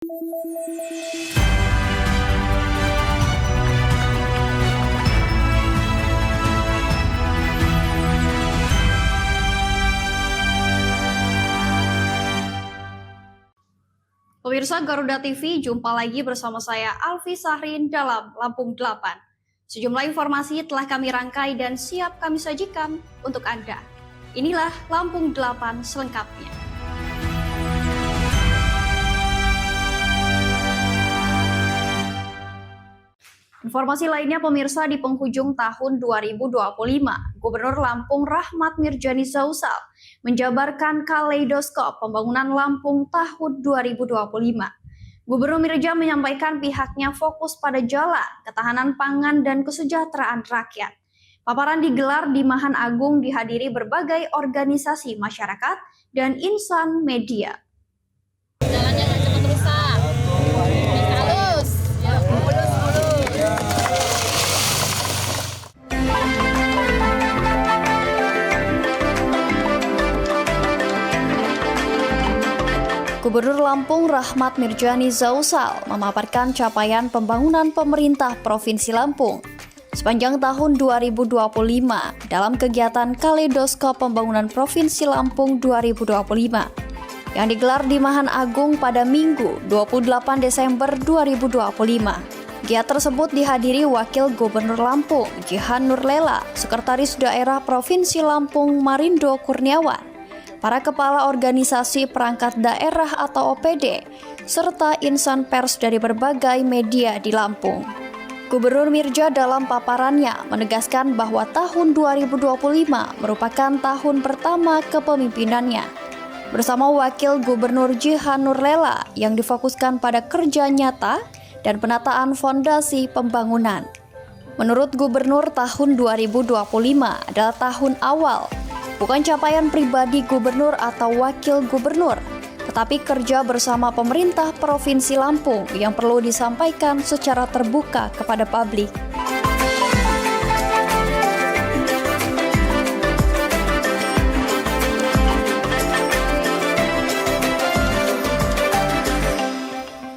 Pemirsa Garuda TV, jumpa lagi bersama saya Alfi Sahrin dalam Lampung 8. Sejumlah informasi telah kami rangkai dan siap kami sajikan untuk Anda. Inilah Lampung 8 selengkapnya. Informasi lainnya pemirsa, di penghujung tahun 2025, Gubernur Lampung Rahmat Mirjani Zausal menjabarkan kaleidoskop pembangunan Lampung tahun 2025. Gubernur Mirja menyampaikan pihaknya fokus pada jalan, ketahanan pangan, dan kesejahteraan rakyat. Paparan digelar di Mahan Agung dihadiri berbagai organisasi masyarakat dan insan media. Jalannya nggak cepat rusak, halus, ya, mulus. Gubernur Lampung Rahmat Mirjani Zausal memaparkan capaian pembangunan pemerintah Provinsi Lampung sepanjang tahun 2025 dalam kegiatan Kaleidoskop Pembangunan Provinsi Lampung 2025 yang digelar di Mahan Agung pada Minggu 28 Desember 2025. Giat tersebut dihadiri Wakil Gubernur Lampung Jihan Nurlela, Sekretaris Daerah Provinsi Lampung Marindo Kurniawan, para kepala organisasi perangkat daerah atau OPD, serta insan pers dari berbagai media di Lampung. Gubernur Mirja dalam paparannya menegaskan bahwa tahun 2025 merupakan tahun pertama kepemimpinannya. Bersama Wakil Gubernur Jihan Nurlela yang difokuskan pada kerja nyata dan penataan fondasi pembangunan. Menurut Gubernur, tahun 2025 adalah tahun awal, bukan capaian pribadi gubernur atau wakil gubernur, tetapi kerja bersama pemerintah Provinsi Lampung yang perlu disampaikan secara terbuka kepada publik.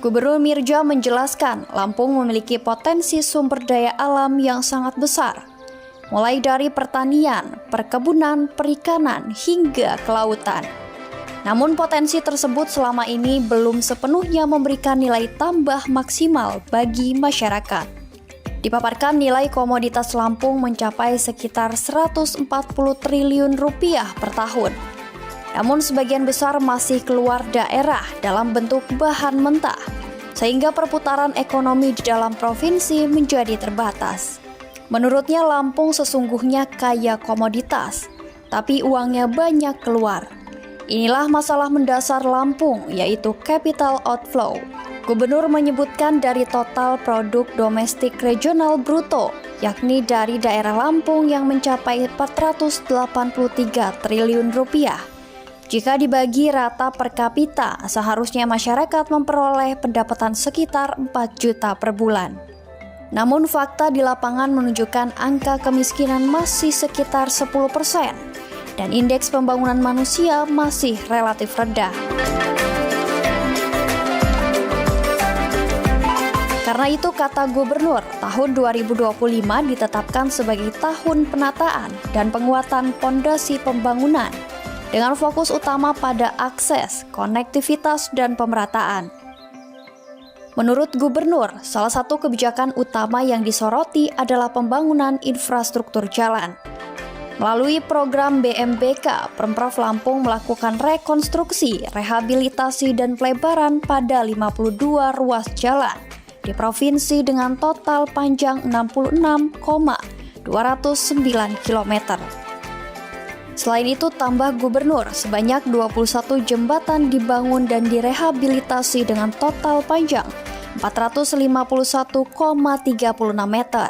Gubernur Mirja menjelaskan Lampung memiliki potensi sumber daya alam yang sangat besar, mulai dari pertanian, perkebunan, perikanan, hingga kelautan. Namun potensi tersebut selama ini belum sepenuhnya memberikan nilai tambah maksimal bagi masyarakat. Dipaparkan nilai komoditas Lampung mencapai sekitar 140 triliun rupiah per tahun. Namun sebagian besar masih keluar daerah dalam bentuk bahan mentah, sehingga perputaran ekonomi di dalam provinsi menjadi terbatas. Menurutnya Lampung sesungguhnya kaya komoditas, tapi uangnya banyak keluar. Inilah masalah mendasar Lampung, yaitu capital outflow. Gubernur menyebutkan dari total produk domestik regional bruto, yakni dari daerah Lampung yang mencapai 483 triliun rupiah. Jika dibagi rata per kapita, seharusnya masyarakat memperoleh pendapatan sekitar 4 juta per bulan. Namun fakta di lapangan menunjukkan angka kemiskinan masih sekitar 10% dan indeks pembangunan manusia masih relatif rendah. Karena itu, kata Gubernur, tahun 2025 ditetapkan sebagai tahun penataan dan penguatan fondasi pembangunan dengan fokus utama pada akses, konektivitas, dan pemerataan. Menurut Gubernur, salah satu kebijakan utama yang disoroti adalah pembangunan infrastruktur jalan. Melalui program BMBK, Pemprov Lampung melakukan rekonstruksi, rehabilitasi, dan pelebaran pada 52 ruas jalan di provinsi dengan total panjang 66,209 km. Selain itu, tambah Gubernur, sebanyak 21 jembatan dibangun dan direhabilitasi dengan total panjang 451,36 meter.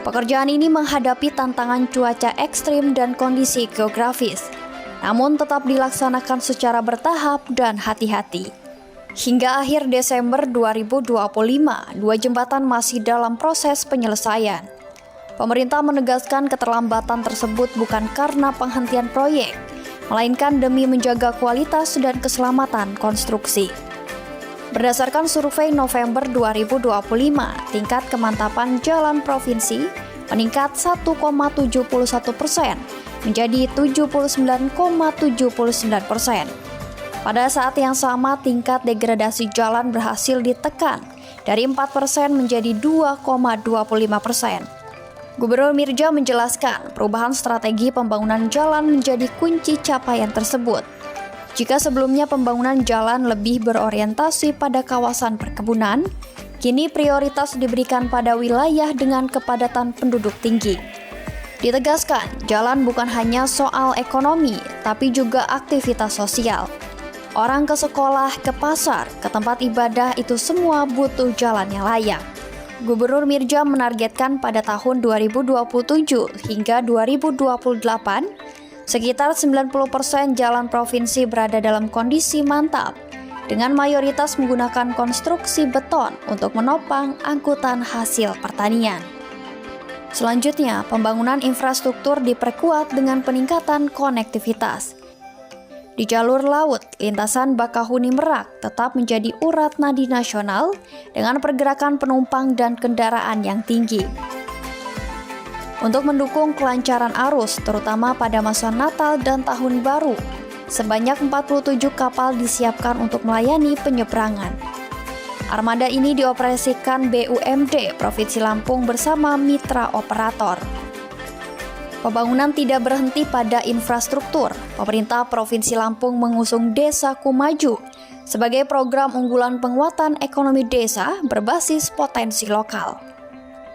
Pekerjaan ini menghadapi tantangan cuaca ekstrim dan kondisi geografis, namun tetap dilaksanakan secara bertahap dan hati-hati. Hingga akhir Desember 2025, 2 jembatan masih dalam proses penyelesaian. Pemerintah menegaskan keterlambatan tersebut bukan karena penghentian proyek, melainkan demi menjaga kualitas dan keselamatan konstruksi. Berdasarkan survei November 2025, tingkat kemantapan jalan provinsi meningkat 1,71% menjadi 79,79%. Pada saat yang sama, tingkat degradasi jalan berhasil ditekan dari 4% menjadi 2,25%. Gubernur Mirdja menjelaskan perubahan strategi pembangunan jalan menjadi kunci capaian tersebut. Jika sebelumnya pembangunan jalan lebih berorientasi pada kawasan perkebunan, kini prioritas diberikan pada wilayah dengan kepadatan penduduk tinggi. Ditegaskan, jalan bukan hanya soal ekonomi, tapi juga aktivitas sosial. Orang ke sekolah, ke pasar, ke tempat ibadah itu semua butuh jalan yang layak. Gubernur Mirdja menargetkan pada tahun 2027 hingga 2028, sekitar 90% jalan provinsi berada dalam kondisi mantap, dengan mayoritas menggunakan konstruksi beton untuk menopang angkutan hasil pertanian. Selanjutnya, pembangunan infrastruktur diperkuat dengan peningkatan konektivitas. Di jalur laut, lintasan Bakahuni Merak tetap menjadi urat nadi nasional dengan pergerakan penumpang dan kendaraan yang tinggi. Untuk mendukung kelancaran arus, terutama pada masa Natal dan Tahun Baru, sebanyak 47 kapal disiapkan untuk melayani penyeberangan. Armada ini dioperasikan BUMD Provinsi Lampung bersama mitra operator. Pembangunan tidak berhenti pada infrastruktur. Pemerintah Provinsi Lampung mengusung Desaku Maju sebagai program unggulan penguatan ekonomi desa berbasis potensi lokal.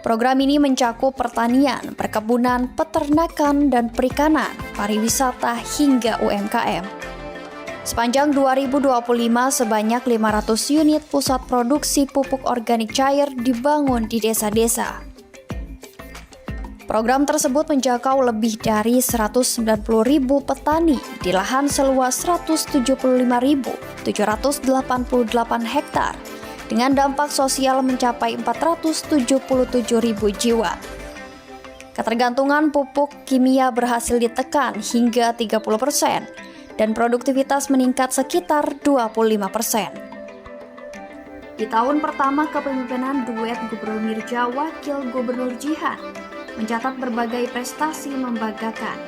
Program ini mencakup pertanian, perkebunan, peternakan, dan perikanan, pariwisata, hingga UMKM. Sepanjang 2025, sebanyak 500 unit pusat produksi pupuk organik cair dibangun di desa-desa. Program tersebut menjangkau lebih dari 190.000 petani di lahan seluas 175.788 hektar dengan dampak sosial mencapai 477.000 jiwa. Ketergantungan pupuk kimia berhasil ditekan hingga 30% dan produktivitas meningkat sekitar 25%. Di tahun pertama kepemimpinan duet Gubernur Mirdja Wakil Gubernur Jihan mencatat berbagai prestasi membanggakan.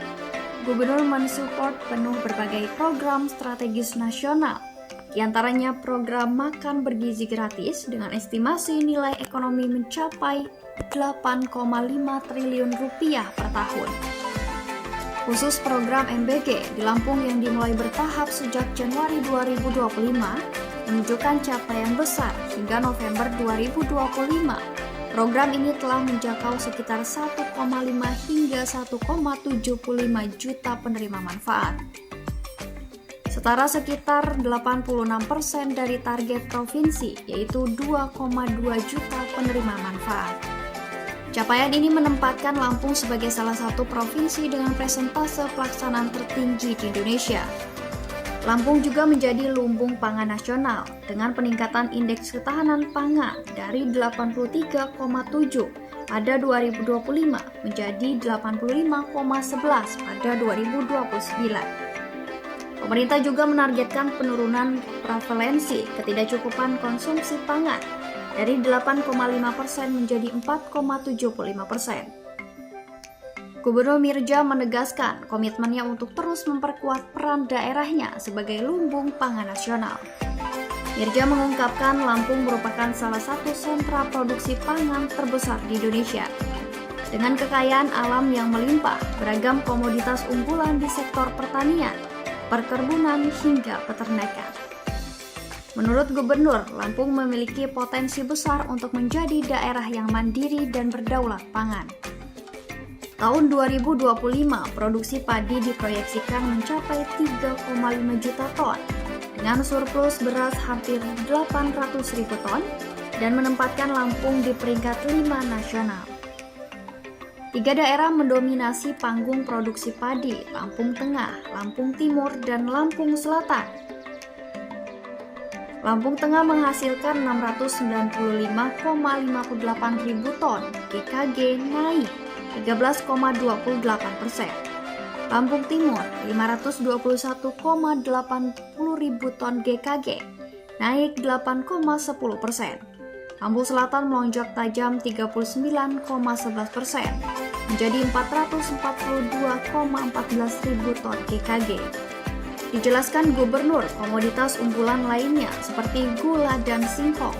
Gubernur mensupport penuh berbagai program strategis nasional, di antaranya program makan bergizi gratis dengan estimasi nilai ekonomi mencapai 8,5 triliun rupiah per tahun. Khusus program MBG di Lampung yang dimulai bertahap sejak Januari 2025 menunjukkan capaian besar hingga November 2025. Program ini telah menjangkau sekitar 1,5 hingga 1,75 juta penerima manfaat. Setara sekitar 86% dari target provinsi, yaitu 2,2 juta penerima manfaat. Capaian ini menempatkan Lampung sebagai salah satu provinsi dengan persentase pelaksanaan tertinggi di Indonesia. Lampung juga menjadi lumbung pangan nasional dengan peningkatan indeks ketahanan pangan dari 83,7 pada 2025 menjadi 85,11 pada 2029. Pemerintah juga menargetkan penurunan prevalensi ketidakcukupan konsumsi pangan dari 8,5% menjadi 4,75%. Gubernur Mirdja menegaskan komitmennya untuk terus memperkuat peran daerahnya sebagai lumbung pangan nasional. Mirdja mengungkapkan Lampung merupakan salah satu sentra produksi pangan terbesar di Indonesia. Dengan kekayaan alam yang melimpah, beragam komoditas unggulan di sektor pertanian, perkebunan, hingga peternakan. Menurut Gubernur, Lampung memiliki potensi besar untuk menjadi daerah yang mandiri dan berdaulat pangan. Tahun 2025, produksi padi diproyeksikan mencapai 3,5 juta ton, dengan surplus beras hampir 800.000 ton dan menempatkan Lampung di peringkat 5 nasional. 3 daerah mendominasi panggung produksi padi, Lampung Tengah, Lampung Timur, dan Lampung Selatan. Lampung Tengah menghasilkan 695,58 ribu ton, GKG naik 13,28%. Lampung Timur 521,80 ribu ton GKG, naik 8,10%. Lampung Selatan melonjak tajam 39,11%, menjadi 442,14 ribu ton GKG. Dijelaskan Gubernur, komoditas unggulan lainnya seperti gula dan singkong,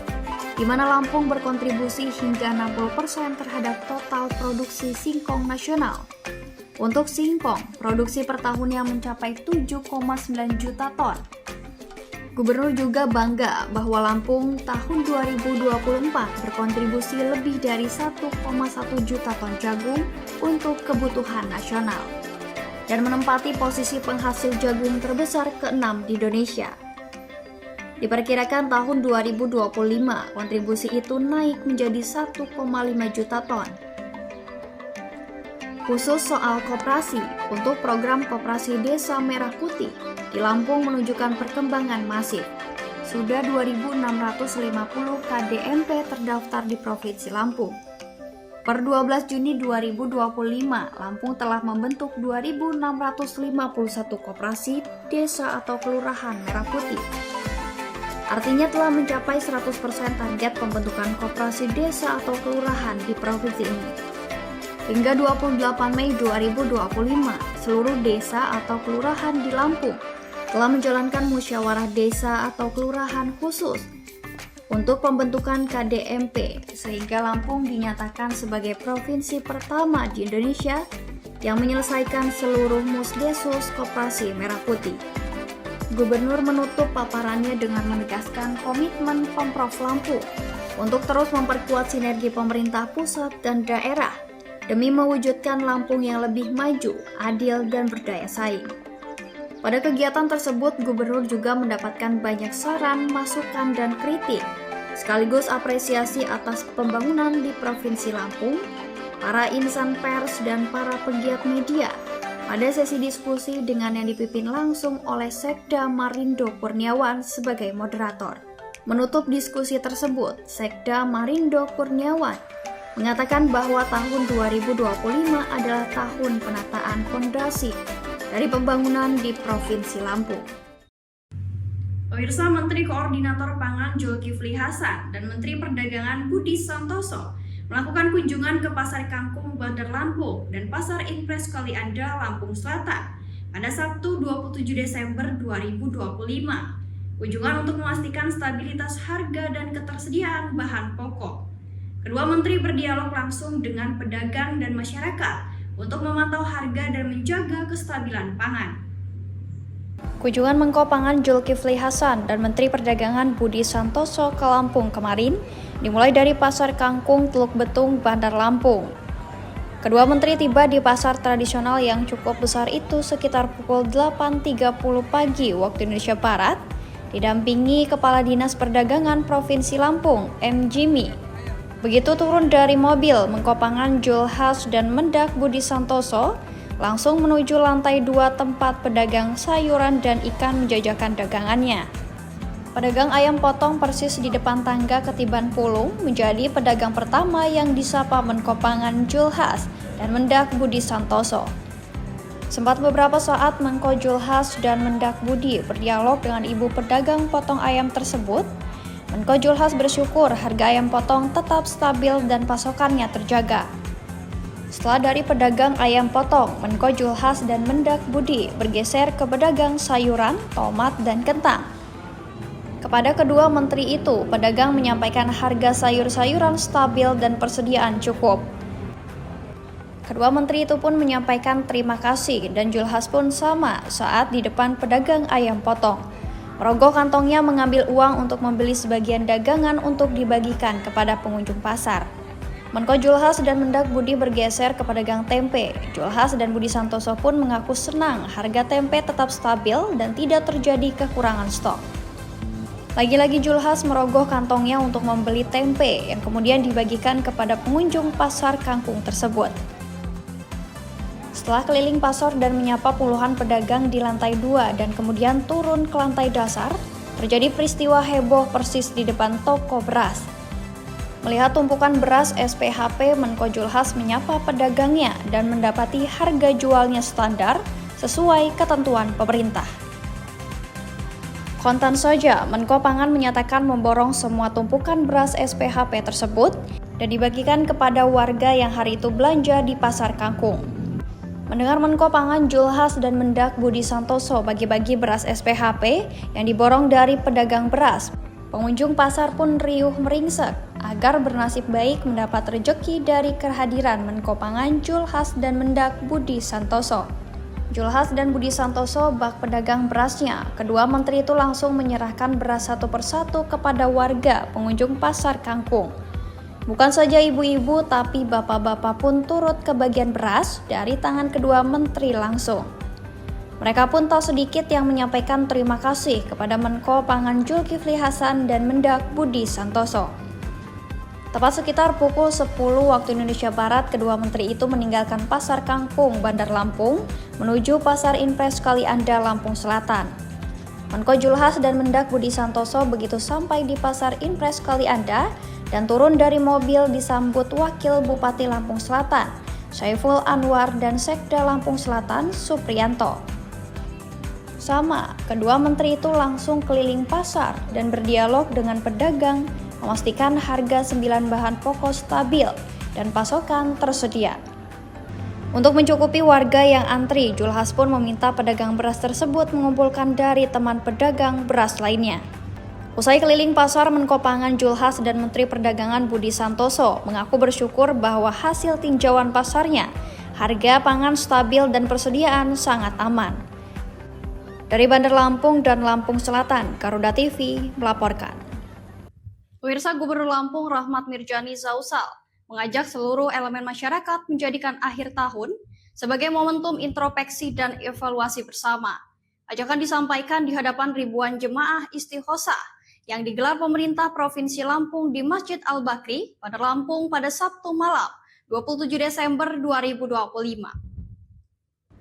di mana Lampung berkontribusi hingga 60% terhadap total produksi singkong nasional. Untuk singkong, produksi per tahunnya mencapai 7,9 juta ton. Gubernur juga bangga bahwa Lampung tahun 2024 berkontribusi lebih dari 1,1 juta ton jagung untuk kebutuhan nasional dan menempati posisi penghasil jagung terbesar ke-6 di Indonesia. Diperkirakan tahun 2025 kontribusi itu naik menjadi 1,5 juta ton. Khusus soal koperasi, untuk program Koperasi Desa Merah Putih di Lampung menunjukkan perkembangan masif. Sudah 2.650 KDMP terdaftar di Provinsi Lampung. Per 12 Juni 2025, Lampung telah membentuk 2.651 koperasi desa atau kelurahan merah putih. Artinya telah mencapai 100% target pembentukan koperasi desa atau kelurahan di provinsi ini. Hingga 28 Mei 2025, seluruh desa atau kelurahan di Lampung telah menjalankan musyawarah desa atau kelurahan khusus untuk pembentukan KDMP, sehingga Lampung dinyatakan sebagai provinsi pertama di Indonesia yang menyelesaikan seluruh musdesus koperasi merah putih. Gubernur menutup paparannya dengan menegaskan komitmen Pemprov Lampung untuk terus memperkuat sinergi pemerintah pusat dan daerah demi mewujudkan Lampung yang lebih maju, adil, dan berdaya saing. Pada kegiatan tersebut, Gubernur juga mendapatkan banyak saran, masukan, dan kritik, sekaligus apresiasi atas pembangunan di Provinsi Lampung, para insan pers, dan para pegiat media pada sesi diskusi dengan yang dipimpin langsung oleh Sekda Marindo Kurniawan sebagai moderator. Menutup diskusi tersebut, Sekda Marindo Kurniawan mengatakan bahwa tahun 2025 adalah tahun penataan fondasi dari pembangunan di Provinsi Lampung. Pemirsa, Menteri Koordinator Pangan Zulkifli Hasan dan Menteri Perdagangan Budi Santoso melakukan kunjungan ke Pasar Kangkung Bandar Lampung dan Pasar Impres Kalianda Lampung Selatan pada Sabtu 27 Desember 2025. Kunjungan untuk memastikan stabilitas harga dan ketersediaan bahan pokok. Kedua menteri berdialog langsung dengan pedagang dan masyarakat untuk memantau harga dan menjaga kestabilan pangan. Kunjungan Menko Pangan Zulkifli Hasan dan Menteri Perdagangan Budi Santoso ke Lampung kemarin dimulai dari Pasar Kangkung Teluk Betung, Bandar Lampung. Kedua menteri tiba di pasar tradisional yang cukup besar itu sekitar pukul 8.30 pagi waktu Indonesia Barat, didampingi Kepala Dinas Perdagangan Provinsi Lampung, M. Jimmy. Begitu turun dari mobil, Menko Pangan Zulhas dan Mendak Budi Santoso langsung menuju lantai 2 tempat pedagang sayuran dan ikan menjajakan dagangannya. Pedagang ayam potong persis di depan tangga Ketiban Pulung menjadi pedagang pertama yang disapa Menko Pangan Zulhas dan Mendak Budi Santoso. Sempat beberapa saat Menko Zulhas dan Mendak Budi berdialog dengan ibu pedagang potong ayam tersebut. Menko Zulhas bersyukur harga ayam potong tetap stabil dan pasokannya terjaga. Setelah dari pedagang ayam potong, Menko Zulhas dan Mendak Budi bergeser ke pedagang sayuran, tomat, dan kentang. Kepada kedua menteri itu, pedagang menyampaikan harga sayur-sayuran stabil dan persediaan cukup. Kedua menteri itu pun menyampaikan terima kasih dan Zulhas pun sama saat di depan pedagang ayam potong. Merogoh kantongnya mengambil uang untuk membeli sebagian dagangan untuk dibagikan kepada pengunjung pasar. Menko Zulhas dan Mendak Budi bergeser ke pedagang tempe. Zulhas dan Budi Santoso pun mengaku senang harga tempe tetap stabil dan tidak terjadi kekurangan stok. Lagi-lagi Zulhas merogoh kantongnya untuk membeli tempe yang kemudian dibagikan kepada pengunjung pasar kangkung tersebut. Setelah keliling pasar dan menyapa puluhan pedagang di lantai 2 dan kemudian turun ke lantai dasar, terjadi peristiwa heboh persis di depan toko beras. Melihat tumpukan beras SPHP, Menko Julhas menyapa pedagangnya dan mendapati harga jualnya standar sesuai ketentuan pemerintah. Kontan saja, Menko Pangan menyatakan memborong semua tumpukan beras SPHP tersebut dan dibagikan kepada warga yang hari itu belanja di Pasar Kangkung. Mendengar Menko Pangan Julhas dan Mendak Budi Santoso bagi-bagi beras SPHP yang diborong dari pedagang beras, pengunjung pasar pun riuh meringsek agar bernasib baik mendapat rejeki dari kehadiran Menko Pangan Julhas dan Mendak Budi Santoso. Julhas dan Budi Santoso bak pedagang berasnya. Kedua menteri itu langsung menyerahkan beras satu persatu kepada warga pengunjung Pasar Kangkung. Bukan saja ibu-ibu, tapi bapak-bapak pun turut kebagian beras dari tangan kedua menteri langsung. Mereka pun tak sedikit yang menyampaikan terima kasih kepada Menko Pangan Zulkifli Hasan dan Mendak Budi Santoso. Tepat sekitar pukul 10 waktu Indonesia Barat, kedua menteri itu meninggalkan Pasar Kangkung, Bandar Lampung, menuju Pasar Impres Kalianda, Lampung Selatan. Menko Julhas dan Mendak Budi Santoso begitu sampai di Pasar Impres Kalianda dan turun dari mobil disambut Wakil Bupati Lampung Selatan, Saiful Anwar, dan Sekda Lampung Selatan, Supriyanto. Sama, kedua menteri itu langsung keliling pasar dan berdialog dengan pedagang, memastikan harga 9 bahan pokok stabil dan pasokan tersedia. Untuk mencukupi warga yang antri, Julhas pun meminta pedagang beras tersebut mengumpulkan dari teman pedagang beras lainnya. Usai keliling pasar, Menko Pangan Julhas dan Menteri Perdagangan Budi Santoso mengaku bersyukur bahwa hasil tinjauan pasarnya, harga pangan stabil dan persediaan sangat aman. Dari Bandar Lampung dan Lampung Selatan, Garuda TV melaporkan. Pemirsa, Gubernur Lampung Rahmat Mirjani Zausal mengajak seluruh elemen masyarakat menjadikan akhir tahun sebagai momentum introspeksi dan evaluasi bersama. Ajakan disampaikan di hadapan ribuan jemaah istighosah yang digelar pemerintah Provinsi Lampung di Masjid Al-Bakri, Bandar Lampung pada Sabtu malam 27 Desember 2025.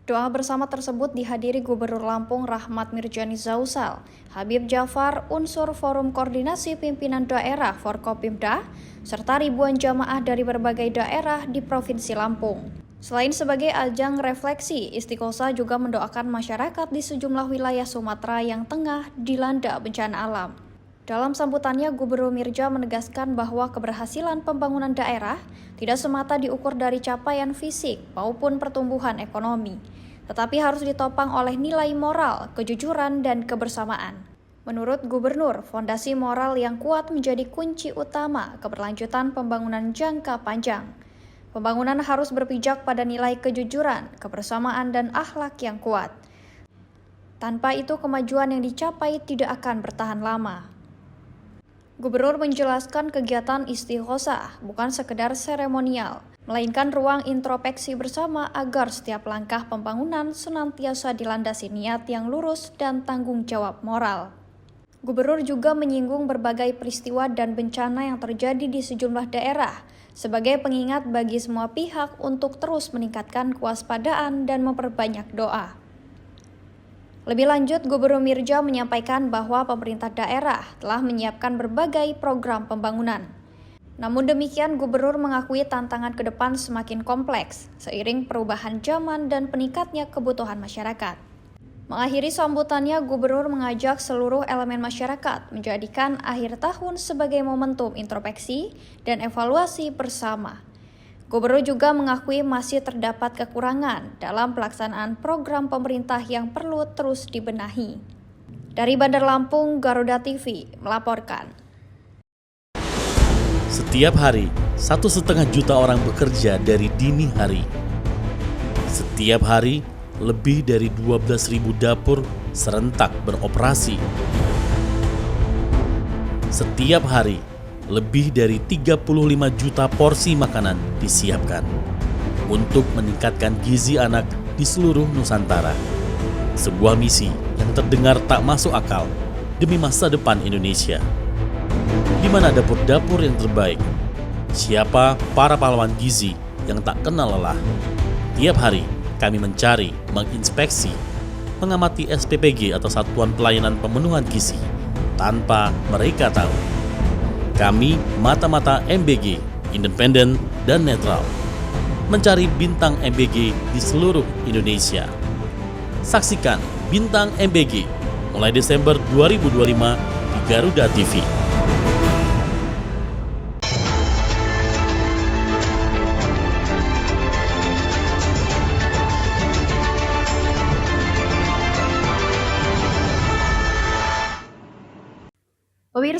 Doa bersama tersebut dihadiri Gubernur Lampung Rahmat Mirjani Zausal, Habib Jafar, unsur Forum Koordinasi Pimpinan Daerah Forkopimda, serta ribuan jamaah dari berbagai daerah di Provinsi Lampung. Selain sebagai ajang refleksi, Istiqosah juga mendoakan masyarakat di sejumlah wilayah Sumatera yang tengah dilanda bencana alam. Dalam sambutannya, Gubernur Mirja menegaskan bahwa keberhasilan pembangunan daerah tidak semata diukur dari capaian fisik maupun pertumbuhan ekonomi, tetapi harus ditopang oleh nilai moral, kejujuran, dan kebersamaan. Menurut Gubernur, fondasi moral yang kuat menjadi kunci utama keberlanjutan pembangunan jangka panjang. Pembangunan harus berpijak pada nilai kejujuran, kebersamaan, dan akhlak yang kuat. Tanpa itu, kemajuan yang dicapai tidak akan bertahan lama. Gubernur menjelaskan kegiatan istighosah bukan sekedar seremonial, melainkan ruang introspeksi bersama agar setiap langkah pembangunan senantiasa dilandasi niat yang lurus dan tanggung jawab moral. Gubernur juga menyinggung berbagai peristiwa dan bencana yang terjadi di sejumlah daerah sebagai pengingat bagi semua pihak untuk terus meningkatkan kewaspadaan dan memperbanyak doa. Lebih lanjut, Gubernur Mirja menyampaikan bahwa pemerintah daerah telah menyiapkan berbagai program pembangunan. Namun demikian, Gubernur mengakui tantangan ke depan semakin kompleks seiring perubahan zaman dan peningkatnya kebutuhan masyarakat. Mengakhiri sambutannya, Gubernur mengajak seluruh elemen masyarakat menjadikan akhir tahun sebagai momentum introspeksi dan evaluasi bersama. Gubernur juga mengakui masih terdapat kekurangan dalam pelaksanaan program pemerintah yang perlu terus dibenahi. Dari Bandar Lampung, Garuda TV melaporkan. Setiap hari, 1,5 juta orang bekerja dari dini hari. Setiap hari, lebih dari 12.000 dapur serentak beroperasi. Setiap hari, lebih dari 35 juta porsi makanan disiapkan untuk meningkatkan gizi anak di seluruh Nusantara. Sebuah misi yang terdengar tak masuk akal demi masa depan Indonesia. Di mana dapur-dapur yang terbaik? Siapa para pahlawan gizi yang tak kenal lelah? Tiap hari kami mencari, menginspeksi, mengamati SPPG atau Satuan Pelayanan Pemenuhan Gizi tanpa mereka tahu. Kami mata-mata MBG, independen dan netral, mencari bintang MBG di seluruh Indonesia. Saksikan Bintang MBG mulai Desember 2025 di Garuda TV.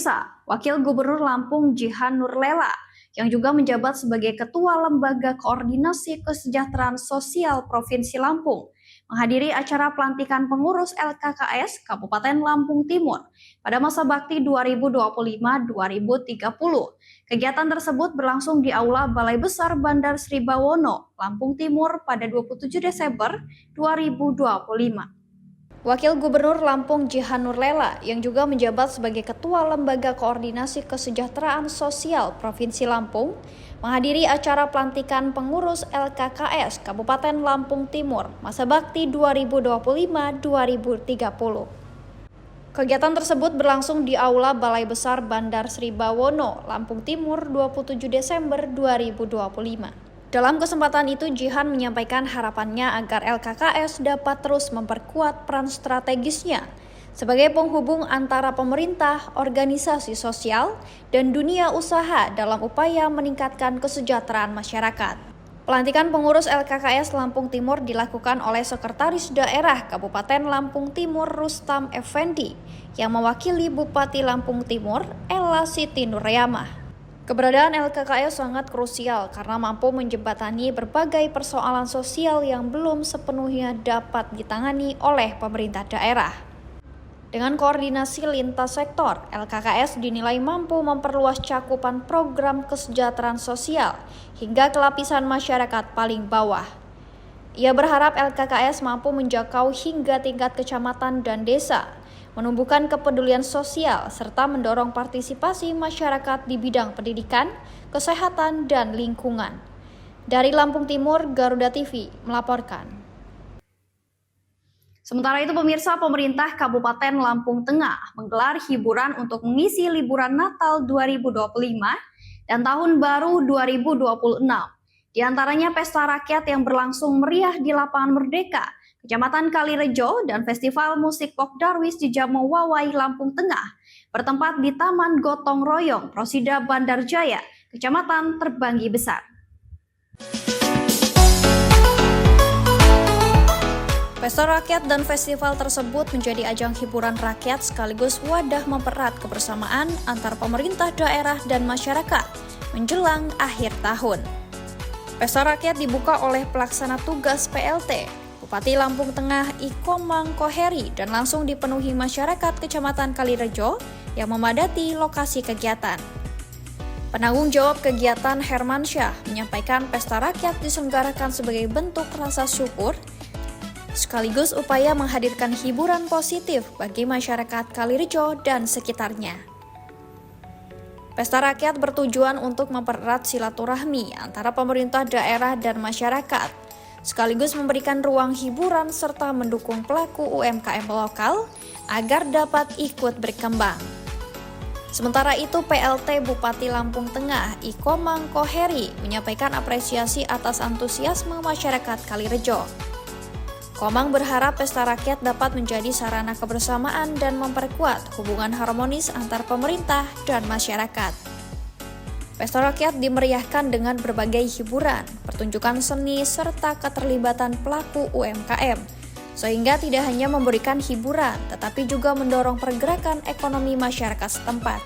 Pemirsa, Wakil Gubernur Lampung Jihan Nurlela yang juga menjabat sebagai Ketua Lembaga Koordinasi Kesejahteraan Sosial Provinsi Lampung menghadiri acara pelantikan pengurus LKKS Kabupaten Lampung Timur pada masa bakti 2025-2030. Kegiatan tersebut berlangsung di Aula Balai Besar Bandar Sri Bawono, Lampung Timur pada 27 Desember 2025. Wakil Gubernur Lampung Jihan Nurlela yang juga menjabat sebagai Ketua Lembaga Koordinasi Kesejahteraan Sosial Provinsi Lampung menghadiri acara pelantikan pengurus LKKS Kabupaten Lampung Timur masa bakti 2025-2030. Kegiatan tersebut berlangsung di Aula Balai Besar Bandar Sri Bawono, Lampung Timur 27 Desember 2025. Dalam kesempatan itu, Jihan menyampaikan harapannya agar LKKS dapat terus memperkuat peran strategisnya sebagai penghubung antara pemerintah, organisasi sosial, dan dunia usaha dalam upaya meningkatkan kesejahteraan masyarakat. Pelantikan pengurus LKKS Lampung Timur dilakukan oleh Sekretaris Daerah Kabupaten Lampung Timur Rustam Effendi yang mewakili Bupati Lampung Timur Ella Siti Nuryamah. Keberadaan LKKS sangat krusial karena mampu menjembatani berbagai persoalan sosial yang belum sepenuhnya dapat ditangani oleh pemerintah daerah. Dengan koordinasi lintas sektor, LKKS dinilai mampu memperluas cakupan program kesejahteraan sosial hingga ke lapisan masyarakat paling bawah. Ia berharap LKKS mampu menjangkau hingga tingkat kecamatan dan desa, menumbuhkan kepedulian sosial, serta mendorong partisipasi masyarakat di bidang pendidikan, kesehatan, dan lingkungan. Dari Lampung Timur, Garuda TV melaporkan. Sementara itu, pemirsa, pemerintah Kabupaten Lampung Tengah menggelar hiburan untuk mengisi liburan Natal 2025 dan Tahun Baru 2026. Di antaranya pesta rakyat yang berlangsung meriah di Lapangan Merdeka, Kecamatan Kalirejo, dan Festival Musik Pok Darwis di Jamo Wawai, Lampung Tengah, bertempat di Taman Gotong Royong, Prosida Bandar Jaya, Kecamatan Terbanggi Besar. Pesta rakyat dan festival tersebut menjadi ajang hiburan rakyat sekaligus wadah mempererat kebersamaan antar pemerintah daerah dan masyarakat menjelang akhir tahun. Pesta rakyat dibuka oleh pelaksana tugas PLT Bupati Lampung Tengah Ikomang Koheri dan langsung dipenuhi masyarakat Kecamatan Kalirejo yang memadati lokasi kegiatan. Penanggung jawab kegiatan Hermansyah menyampaikan pesta rakyat diselenggarakan sebagai bentuk rasa syukur sekaligus upaya menghadirkan hiburan positif bagi masyarakat Kalirejo dan sekitarnya. Pesta rakyat bertujuan untuk mempererat silaturahmi antara pemerintah daerah dan masyarakat, sekaligus memberikan ruang hiburan serta mendukung pelaku UMKM lokal agar dapat ikut berkembang. Sementara itu, PLT Bupati Lampung Tengah Ikomang Koheri menyampaikan apresiasi atas antusiasme masyarakat Kalirejo. Komang berharap pesta rakyat dapat menjadi sarana kebersamaan dan memperkuat hubungan harmonis antar pemerintah dan masyarakat. Pesta rakyat dimeriahkan dengan berbagai hiburan, pertunjukan seni, serta keterlibatan pelaku UMKM, sehingga tidak hanya memberikan hiburan, tetapi juga mendorong pergerakan ekonomi masyarakat setempat.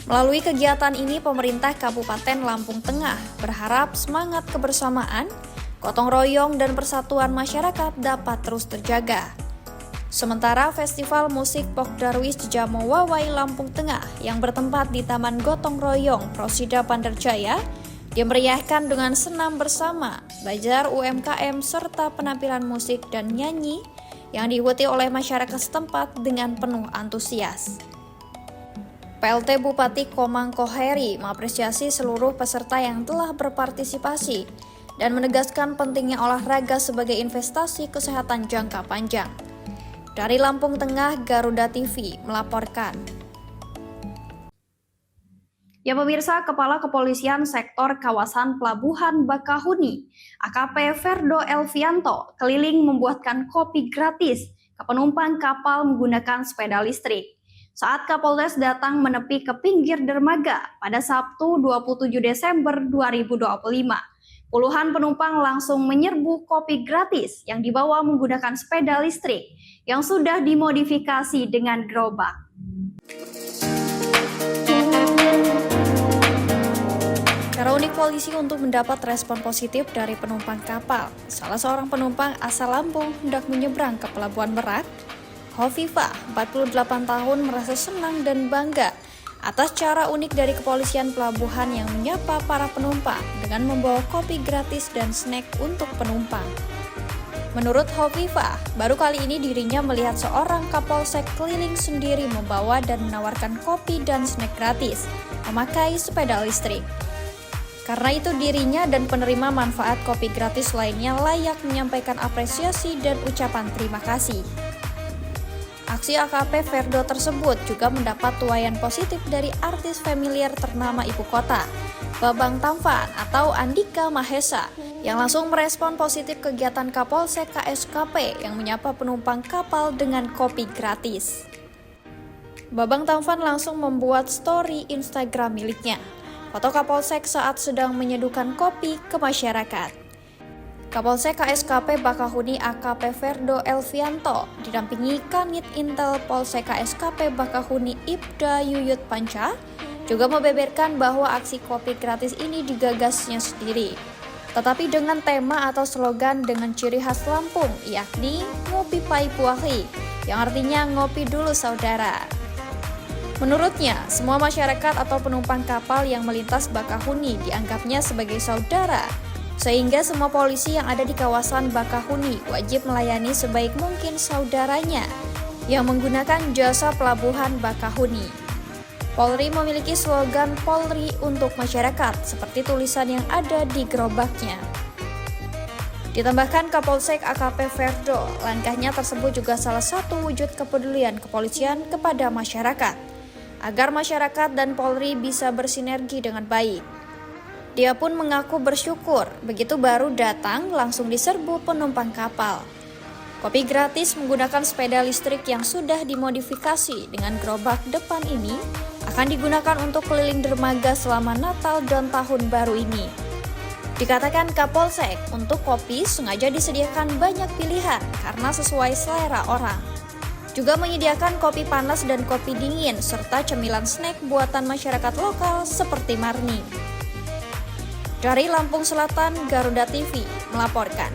Melalui kegiatan ini, pemerintah Kabupaten Lampung Tengah berharap semangat kebersamaan, gotong royong, dan persatuan masyarakat dapat terus terjaga. Sementara Festival Musik Pok Darwis di Jamo Wawai, Lampung Tengah yang bertempat di Taman Gotong Royong, Prosida Bandar Jaya, dimeriahkan dengan senam bersama, belajar UMKM, serta penampilan musik dan nyanyi yang diikuti oleh masyarakat setempat dengan penuh antusias. PLT Bupati Komang Koheri mengapresiasi seluruh peserta yang telah berpartisipasi dan menegaskan pentingnya olahraga sebagai investasi kesehatan jangka panjang. Dari Lampung Tengah, Garuda TV melaporkan. Ya pemirsa, Kepala Kepolisian Sektor Kawasan Pelabuhan Bakahuni, AKP Ferdo Elvianto, keliling membuatkan kopi gratis ke penumpang kapal menggunakan sepeda listrik. Saat Kapolres datang menepi ke pinggir dermaga pada Sabtu 27 Desember 2025, puluhan penumpang langsung menyerbu kopi gratis yang dibawa menggunakan sepeda listrik yang sudah dimodifikasi dengan gerobak. Cara unik polisi untuk mendapat respon positif dari penumpang kapal. Salah seorang penumpang asal Lampung hendak menyeberang ke Pelabuhan Merak. Hovifah, 48 tahun, merasa senang dan bangga atas cara unik dari kepolisian pelabuhan yang menyapa para penumpang dengan membawa kopi gratis dan snack untuk penumpang. Menurut Hovifah, baru kali ini dirinya melihat seorang kapolsek keliling sendiri membawa dan menawarkan kopi dan snack gratis, memakai sepeda listrik. Karena itu dirinya dan penerima manfaat kopi gratis lainnya layak menyampaikan apresiasi dan ucapan terima kasih. Aksi AKP Ferdo tersebut juga mendapat tuaian positif dari artis familiar ternama ibu kota, Babang Tampan atau Andika Mahesa, yang langsung merespon positif kegiatan Kapolsek KSKP yang menyapa penumpang kapal dengan kopi gratis. Babang Tampan langsung membuat story Instagram miliknya. Foto Kapolsek saat sedang menyeduhkan kopi ke masyarakat. Kapolsek KSKP Bakahuni AKP Ferdo Elvianto didampingi Kanit Intel Polsek KSKP Bakahuni Ibda Yuyut Panca juga membeberkan bahwa aksi kopi gratis ini digagasnya sendiri, tetapi dengan tema atau slogan dengan ciri khas Lampung, yakni Ngopi Pai Puahi, yang artinya ngopi dulu saudara. Menurutnya, semua masyarakat atau penumpang kapal yang melintas Bakahuni dianggapnya sebagai saudara, sehingga semua polisi yang ada di kawasan Bakahuni wajib melayani sebaik mungkin saudaranya yang menggunakan jasa pelabuhan Bakahuni. Polri memiliki slogan Polri untuk masyarakat, seperti tulisan yang ada di gerobaknya. Ditambahkan Kapolsek AKP Ferdo, langkahnya tersebut juga salah satu wujud kepedulian kepolisian kepada masyarakat, agar masyarakat dan Polri bisa bersinergi dengan baik. Dia pun mengaku bersyukur, begitu baru datang langsung diserbu penumpang kapal. Kopi gratis menggunakan sepeda listrik yang sudah dimodifikasi dengan gerobak depan ini akan digunakan untuk keliling dermaga selama Natal dan Tahun Baru ini. Dikatakan Kapolsek, untuk kopi sengaja disediakan banyak pilihan karena sesuai selera orang. Juga menyediakan kopi panas dan kopi dingin, serta cemilan snack buatan masyarakat lokal seperti marni. Dari Lampung Selatan, Garuda TV melaporkan.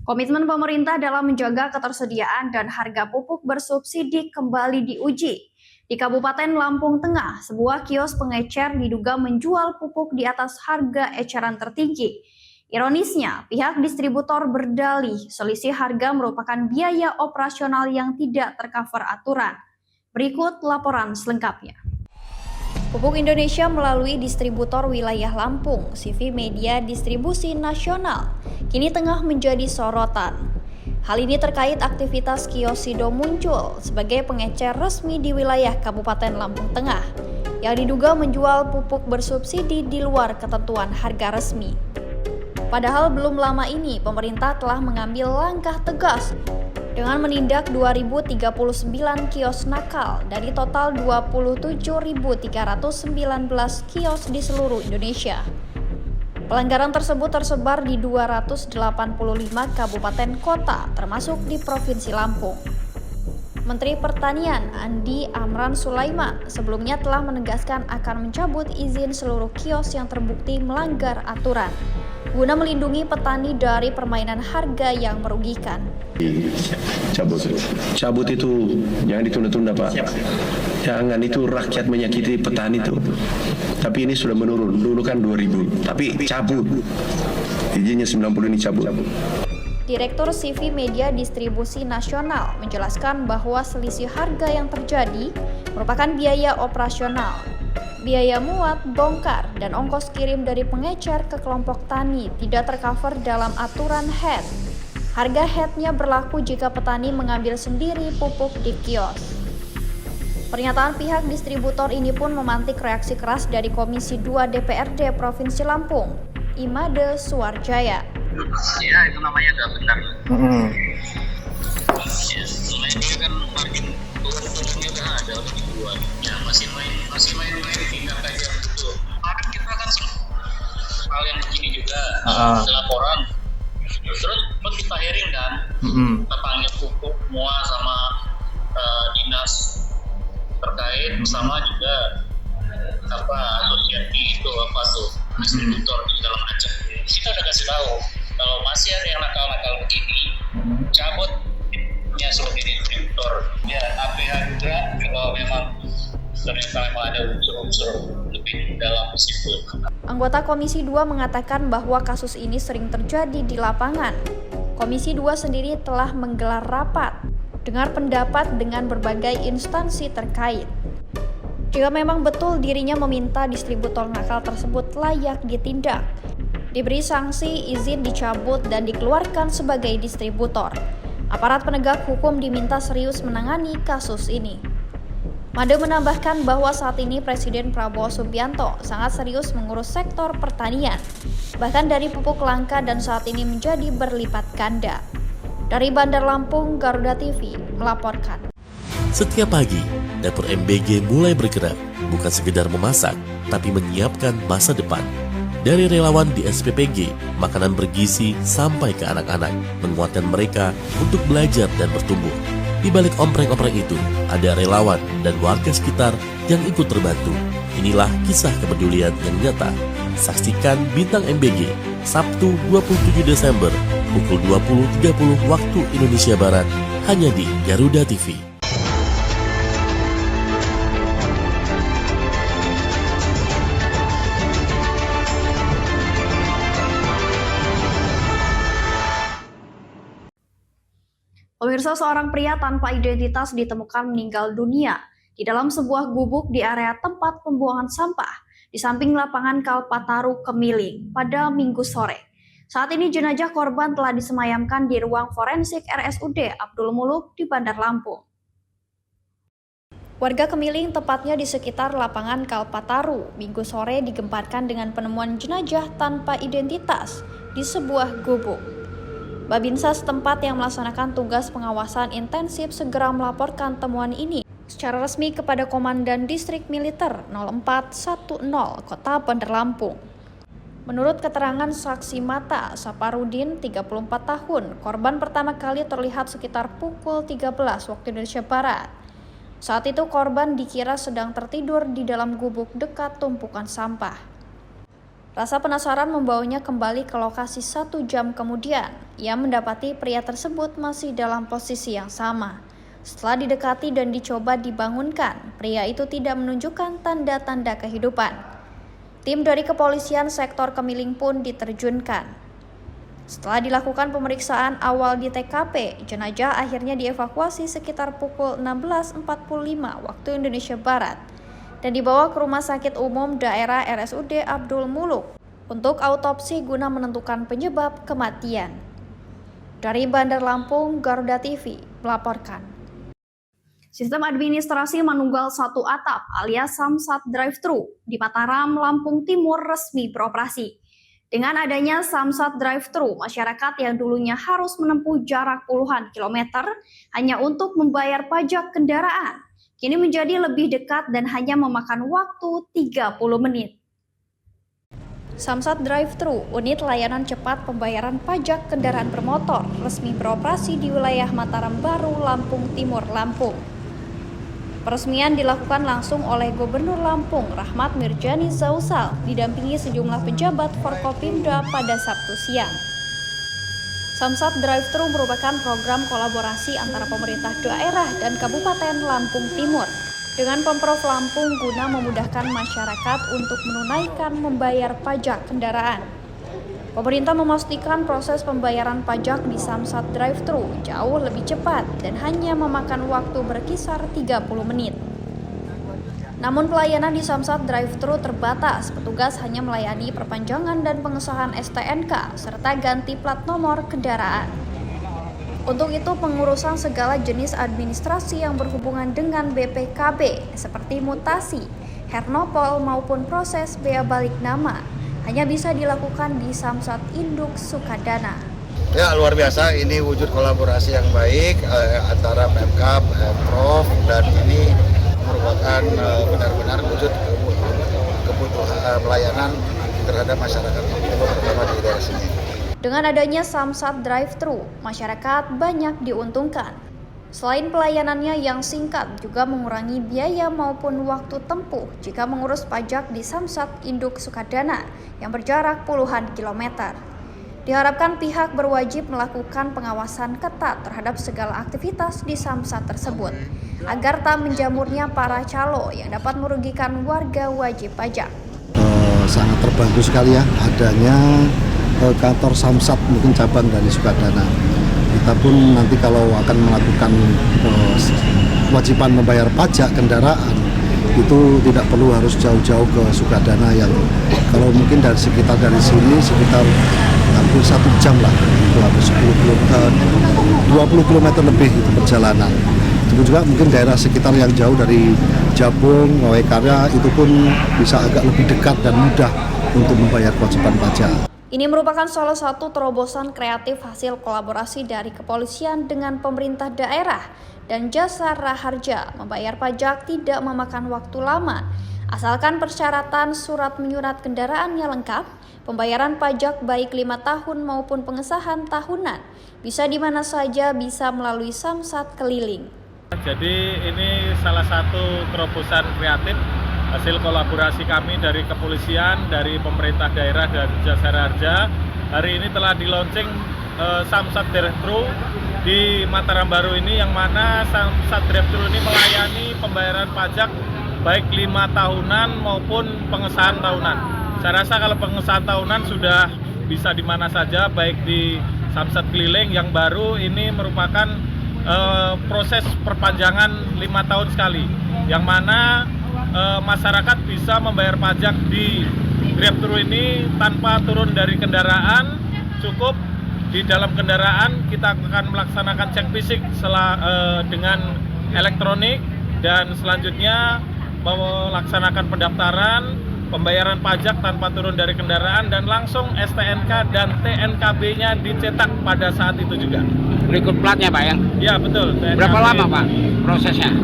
Komitmen pemerintah dalam menjaga ketersediaan dan harga pupuk bersubsidi kembali diuji. Di Kabupaten Lampung Tengah, sebuah kios pengecer diduga menjual pupuk di atas harga eceran tertinggi. Ironisnya, pihak distributor berdalih selisih harga merupakan biaya operasional yang tidak tercover aturan. Berikut laporan selengkapnya. Pupuk Indonesia melalui distributor wilayah Lampung, CV Media Distribusi Nasional, kini tengah menjadi sorotan. Hal ini terkait aktivitas Kiosido muncul sebagai pengecer resmi di wilayah Kabupaten Lampung Tengah, yang diduga menjual pupuk bersubsidi di luar ketentuan harga resmi. Padahal belum lama ini pemerintah telah mengambil langkah tegas dengan menindak 2.039 kios nakal dari total 27.319 kios di seluruh Indonesia. Pelanggaran tersebut tersebar di 285 kabupaten kota termasuk di Provinsi Lampung. Menteri Pertanian Andi Amran Sulaiman sebelumnya telah menegaskan akan mencabut izin seluruh kios yang terbukti melanggar aturan, guna melindungi petani dari permainan harga yang merugikan. Cabut itu jangan ditunda-tunda Pak. Jangan, itu rakyat menyakiti petani itu. Tapi ini sudah menurun, dulu kan 2.000, tapi cabut. Izinnya 90 ini cabut. Direktur CV Media Distribusi Nasional menjelaskan bahwa selisih harga yang terjadi merupakan biaya operasional. Biaya muat, bongkar, dan ongkos kirim dari pengecer ke kelompok tani tidak tercover dalam aturan HET. Harga HET-nya berlaku jika petani mengambil sendiri pupuk di kios. Pernyataan pihak distributor ini pun memantik reaksi keras dari Komisi 2 DPRD Provinsi Lampung, Imade Suwarjaya. Ya, itu namanya nggak benar. Ya, selain itu kan margin turunnya udah ada untuk dibuat. Ya, masih main tindak aja gitu. Kemarin kita kan hal yang begini juga, ada laporan. Terus pun kita hearing kan, kita panggil pupuk semua sama dinas terkait, sama juga asosiasi itu distributor di dalam macam. Kita udah kasih tahu kalau masih ada yang nakal-nakal begini, cabut ya sebagai distributor. Ya, APH juga kalau memang ternyata ada unsur-unsur lebih dalam situ. Anggota Komisi 2 mengatakan bahwa kasus ini sering terjadi di lapangan. Komisi 2 sendiri telah menggelar rapat, dengar pendapat dengan berbagai instansi terkait. Jika memang betul dirinya meminta distributor nakal tersebut layak ditindak, diberi sanksi, izin dicabut, dan dikeluarkan sebagai distributor, aparat penegak hukum diminta serius menangani kasus ini. Made menambahkan bahwa saat ini Presiden Prabowo Subianto sangat serius mengurus sektor pertanian, bahkan dari pupuk langka dan saat ini menjadi berlipat ganda. Dari Bandar Lampung, Garuda TV melaporkan. Setiap pagi, dapur MBG mulai bergerak, bukan sekedar memasak, tapi menyiapkan masa depan. Dari relawan di SPPG, makanan bergizi sampai ke anak-anak, menguatkan mereka untuk belajar dan bertumbuh. Di balik ompreng-ompreng itu, ada relawan dan warga sekitar yang ikut terbantu. Inilah kisah kepedulian yang nyata. Saksikan Bintang MBG, Sabtu 27 Desember, pukul 20.30 waktu Indonesia Barat, hanya di Garuda TV. Pemirsa, seorang pria tanpa identitas ditemukan meninggal dunia di dalam sebuah gubuk di area tempat pembuangan sampah di samping lapangan Kalpataru, Kemiling pada Minggu sore. Saat ini jenazah korban telah disemayamkan di ruang forensik RSUD Abdul Muluk di Bandar Lampung. Warga Kemiling, tepatnya di sekitar lapangan Kalpataru, Minggu sore digemparkan dengan penemuan jenazah tanpa identitas di sebuah gubuk. Babinsa setempat yang melaksanakan tugas pengawasan intensif segera melaporkan temuan ini secara resmi kepada Komandan Distrik Militer 0410 Kota Bandar Lampung. Menurut keterangan saksi mata Saparudin, 34 tahun, korban pertama kali terlihat sekitar pukul 13 waktu Indonesia Barat. Saat itu korban dikira sedang tertidur di dalam gubuk dekat tumpukan sampah. Rasa penasaran membawanya kembali ke lokasi 1 jam kemudian. Ia mendapati pria tersebut masih dalam posisi yang sama. Setelah didekati dan dicoba dibangunkan, pria itu tidak menunjukkan tanda-tanda kehidupan. Tim dari kepolisian sektor Kemiling pun diterjunkan. Setelah dilakukan pemeriksaan awal di TKP, jenazah akhirnya dievakuasi sekitar pukul 16.45 waktu Indonesia Barat dan dibawa ke Rumah Sakit Umum Daerah RSUD Abdul Muluk untuk autopsi guna menentukan penyebab kematian. Dari Bandar Lampung, Garuda TV melaporkan. Sistem administrasi manunggal satu atap alias Samsat Drive-Thru di Mataram, Lampung Timur resmi beroperasi. Dengan adanya Samsat Drive-Thru, masyarakat yang dulunya harus menempuh jarak puluhan kilometer hanya untuk membayar pajak kendaraan, kini menjadi lebih dekat dan hanya memakan waktu 30 menit. Samsat Drive-Thru, unit layanan cepat pembayaran pajak kendaraan bermotor, resmi beroperasi di wilayah Mataram Baru, Lampung Timur, Lampung. Peresmian dilakukan langsung oleh Gubernur Lampung, Rahmat Mirjani Zausal, didampingi sejumlah pejabat Forkopimda pada Sabtu siang. Samsat Drive-Thru merupakan program kolaborasi antara pemerintah daerah dan Kabupaten Lampung Timur dengan Pemprov Lampung guna memudahkan masyarakat untuk menunaikan membayar pajak kendaraan. Pemerintah memastikan proses pembayaran pajak di Samsat Drive-Thru jauh lebih cepat dan hanya memakan waktu berkisar 30 menit. Namun pelayanan di Samsat Drive-Thru terbatas, petugas hanya melayani perpanjangan dan pengesahan STNK serta ganti plat nomor kendaraan. Untuk itu, pengurusan segala jenis administrasi yang berhubungan dengan BPKB seperti mutasi, hernopol maupun proses bea balik nama hanya bisa dilakukan di Samsat Induk Sukadana. Ya, luar biasa, ini wujud kolaborasi yang baik antara Pemkab, Prof, dan ini merupakan benar-benar wujud kebutuhan pelayanan terhadap masyarakat, terutama di daerah sini. Dengan adanya Samsat Drive-Thru, masyarakat banyak diuntungkan. Selain pelayanannya yang singkat, juga mengurangi biaya maupun waktu tempuh jika mengurus pajak di Samsat Induk Sukadana yang berjarak puluhan kilometer. Diharapkan pihak berwajib melakukan pengawasan ketat terhadap segala aktivitas di Samsat tersebut, agar tak menjamurnya para calo yang dapat merugikan warga wajib pajak. Sangat terbantu sekali ya adanya kantor Samsat mungkin cabang dari Sukadana. Kita pun nanti kalau akan melakukan kewajiban membayar pajak kendaraan itu tidak perlu harus jauh-jauh ke Sukadana yang kalau mungkin dari sini sekitar hampir 1 jam lah, itu hampir 20 km lebih itu perjalanan. Itu juga mungkin daerah sekitar yang jauh dari Jabung, Waekarya itu pun bisa agak lebih dekat dan mudah untuk membayar kewajiban pajak. Ini merupakan salah satu terobosan kreatif hasil kolaborasi dari kepolisian dengan pemerintah daerah dan jasa raharja. Membayar pajak tidak memakan waktu lama, asalkan persyaratan surat menyurat kendaraannya lengkap. Pembayaran pajak baik 5 tahun maupun pengesahan tahunan bisa di mana saja, bisa melalui Samsat keliling. Jadi ini salah satu terobosan kreatif hasil kolaborasi kami dari kepolisian, dari pemerintah daerah dan jasa raharja. Hari ini telah di-launching Samsat Drive-Thru di Mataram Baru ini, yang mana Samsat Drive-Thru ini melayani pembayaran pajak baik 5 tahunan maupun pengesahan tahunan. Saya rasa kalau pengesahan tahunan sudah bisa di mana saja, baik di Samsat keliling. Yang baru ini merupakan proses perpanjangan 5 tahun sekali, yang mana masyarakat bisa membayar pajak di Drive-Thru ini tanpa turun dari kendaraan. Cukup di dalam kendaraan kita akan melaksanakan cek fisik dengan elektronik, dan selanjutnya melaksanakan pendaftaran pembayaran pajak tanpa turun dari kendaraan, dan langsung STNK dan TNKB-nya dicetak pada saat itu juga. Berikut platnya Pak ya? Ya betul. Berapa lama Pak prosesnya?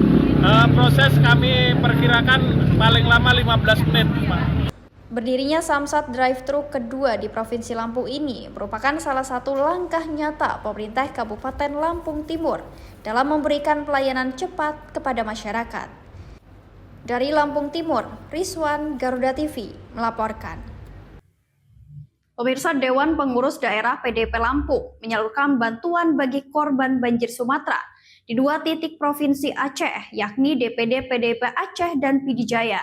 Proses kami perkirakan paling lama 15 menit Pak. Berdirinya Samsat Drive-Thru kedua di Provinsi Lampung ini merupakan salah satu langkah nyata pemerintah Kabupaten Lampung Timur dalam memberikan pelayanan cepat kepada masyarakat. Dari Lampung Timur, Rizwan, Garuda TV melaporkan. Pemirsa, Dewan Pengurus Daerah PDIP Lampung menyalurkan bantuan bagi korban banjir Sumatera di 2 titik Provinsi Aceh, yakni DPD PDIP Aceh dan Pidi Jaya.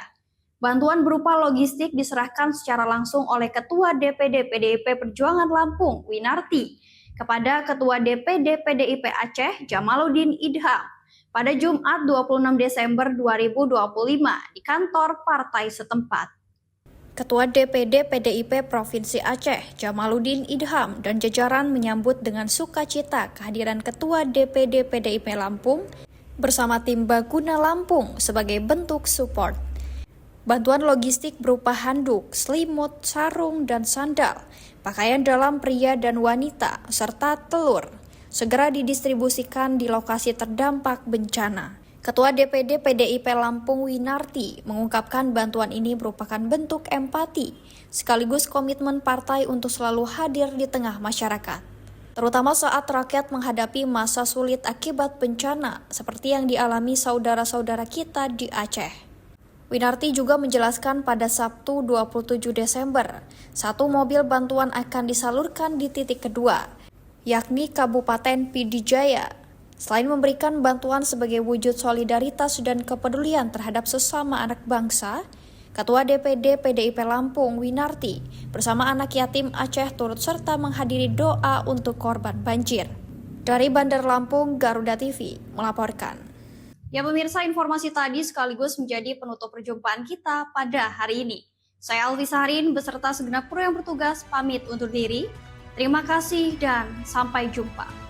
Bantuan berupa logistik diserahkan secara langsung oleh Ketua DPD PDIP Perjuangan Lampung, Winarti, kepada Ketua DPD PDIP Aceh, Jamaluddin Idham, pada Jumat 26 Desember 2025 di kantor partai setempat. Ketua DPD PDIP Provinsi Aceh, Jamaluddin Idham, dan jajaran menyambut dengan sukacita kehadiran Ketua DPD PDIP Lampung bersama tim Baguna Lampung sebagai bentuk support. Bantuan logistik berupa handuk, selimut, sarung, dan sandal, pakaian dalam pria dan wanita, serta telur, segera didistribusikan di lokasi terdampak bencana. Ketua DPD PDIP Lampung Winarti mengungkapkan bantuan ini merupakan bentuk empati sekaligus komitmen partai untuk selalu hadir di tengah masyarakat, terutama saat rakyat menghadapi masa sulit akibat bencana seperti yang dialami saudara-saudara kita di Aceh. Winarti juga menjelaskan pada Sabtu 27 Desember, 1 mobil bantuan akan disalurkan di titik kedua, yakni Kabupaten Pidi Jaya. Selain memberikan bantuan sebagai wujud solidaritas dan kepedulian terhadap sesama anak bangsa, Ketua DPD PDIP Lampung Winarti bersama anak yatim Aceh turut serta menghadiri doa untuk korban banjir. Dari Bandar Lampung, Garuda TV melaporkan. Ya pemirsa, informasi tadi sekaligus menjadi penutup perjumpaan kita pada hari ini. Saya Alvi Saharin beserta segenap kru yang bertugas pamit undur diri. Terima kasih dan sampai jumpa.